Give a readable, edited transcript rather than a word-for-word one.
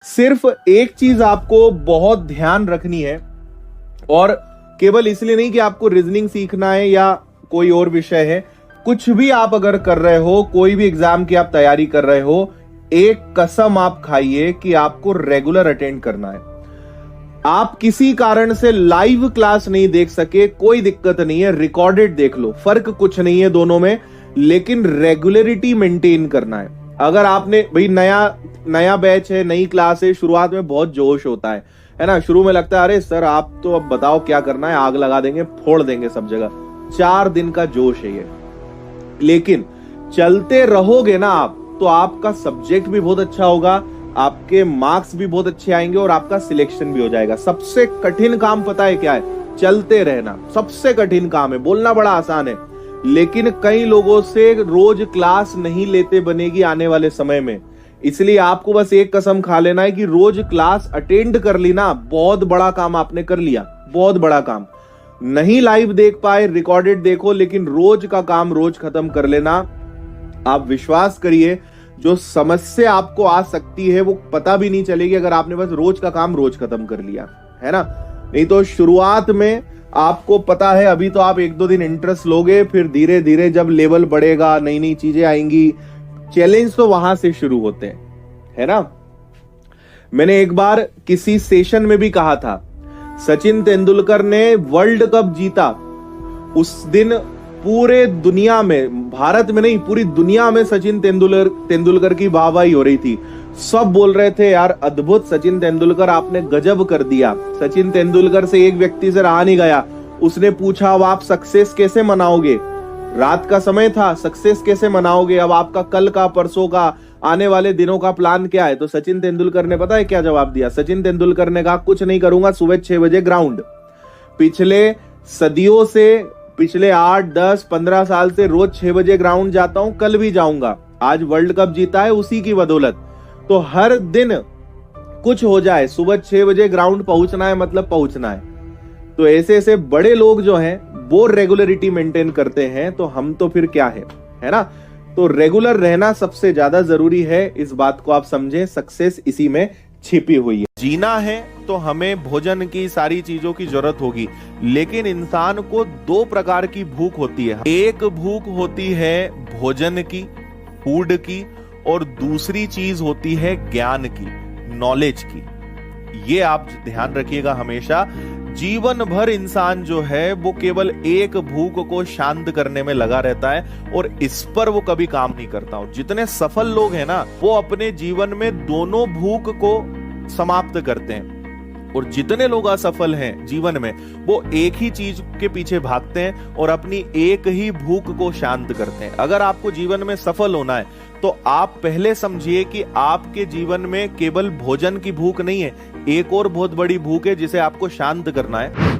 सिर्फ एक चीज आपको बहुत ध्यान रखनी है, और केवल इसलिए नहीं कि आपको रीजनिंग सीखना है या कोई और विषय है, कुछ भी आप अगर कर रहे हो, कोई भी एग्जाम की आप तैयारी कर रहे हो, एक कसम आप खाइए कि आपको रेगुलर अटेंड करना है। आप किसी कारण से लाइव क्लास नहीं देख सके, कोई दिक्कत नहीं है, रिकॉर्डेड देख लो, फर्क कुछ नहीं है दोनों में, लेकिन रेगुलरिटी मेंटेन करना है। अगर आपने भाई नया बैच है, नई क्लास है, शुरुआत में बहुत जोश होता है ना, शुरू में लगता है अरे सर आप तो अब बताओ क्या करना है, आग लगा देंगे, फोड़ देंगे सब जगह। 4 दिन का जोश है ये, लेकिन चलते रहोगे ना आप, तो आपका सब्जेक्ट भी बहुत अच्छा होगा, आपके मार्क्स भी बहुत अच्छे आएंगे और आपका सिलेक्शन भी हो जाएगा। सबसे कठिन काम पता है क्या है? चलते रहना सबसे कठिन काम है। बोलना बड़ा आसान है, लेकिन कई लोगों से रोज क्लास नहीं लेते बनेगी आने वाले समय में। इसलिए आपको बस एक कसम खा लेना है कि रोज क्लास अटेंड कर ली ना, बहुत बड़ा काम आपने कर लिया, बहुत बड़ा काम। नहीं लाइव देख पाए, रिकॉर्डेड देखो, लेकिन रोज का काम रोज खत्म कर लेना। आप विश्वास करिए, जो समस्या आपको आ सकती है वो पता भी नहीं चलेगी अगर आपने बस रोज का काम रोज खत्म कर लिया, है ना। नहीं तो शुरुआत में आपको पता है, अभी तो आप 1-2 दिन इंटरेस्ट लोगे, फिर धीरे धीरे जब लेवल बढ़ेगा, नई नई चीजें आएंगी, चैलेंज तो वहां से शुरू होते हैं, है ना। मैंने एक बार किसी सेशन में भी कहा था, सचिन तेंदुलकर ने वर्ल्ड कप जीता, उस दिन पूरे दुनिया में, भारत में नहीं पूरी दुनिया में सचिन तेंदुलकर की वाहवाही हो रही थी। सब बोल रहे थे यार अद्भुत सचिन तेंदुलकर, आपने गजब कर दिया। सचिन तेंदुलकर से एक व्यक्ति से रहा नहीं गया, उसने पूछा अब आप सक्सेस कैसे मनाओगे? रात का समय था, सक्सेस कैसे मनाओगे? अब आपका कल का, परसों का, आने वाले दिनों का प्लान क्या है? तो सचिन तेंदुलकर ने पता है क्या जवाब दिया? सचिन तेंदुलकर ने कहा कुछ नहीं करूंगा, सुबह 6 बजे ग्राउंड। पिछले सदियों से, पिछले 8, 10, 15 साल से रोज 6 बजे ग्राउंड जाता हूं, कल भी जाऊंगा। आज वर्ल्ड कप जीता है उसी की बदौलत। तो हर दिन कुछ हो जाए, सुबह 6 बजे ग्राउंड पहुंचना है, मतलब पहुंचना है। तो ऐसे ऐसे बड़े लोग जो हैं वो रेगुलरिटी मेंटेन करते हैं, तो हम तो फिर क्या है ना। तो रेगुलर रहना सबसे ज्यादा जरूरी है, इस बात को आप समझें, सक्सेस इसी में छिपी हुई है। जीना है तो हमें भोजन की, सारी चीजों की जरूरत होगी, लेकिन इंसान को 2 प्रकार की भूख होती है। एक भूख होती है भोजन की, फूड की, और दूसरी चीज होती है ज्ञान की, नॉलेज की। ये आप ध्यान रखिएगा हमेशा। जीवन भर इंसान जो है वो केवल एक भूख को शांत करने में लगा रहता है, और इस पर वो कभी काम नहीं करता। जितने सफल लोग हैं ना, वो अपने जीवन में दोनों भूख को समाप्त करते हैं, और जितने लोग असफल हैं जीवन में, वो एक ही चीज के पीछे भागते हैं और अपनी एक ही भूख को शांत करते हैं। अगर आपको जीवन में सफल होना है तो आप पहले समझिए कि आपके जीवन में केवल भोजन की भूख नहीं है, एक और बहुत बड़ी भूख है जिसे आपको शांत करना है।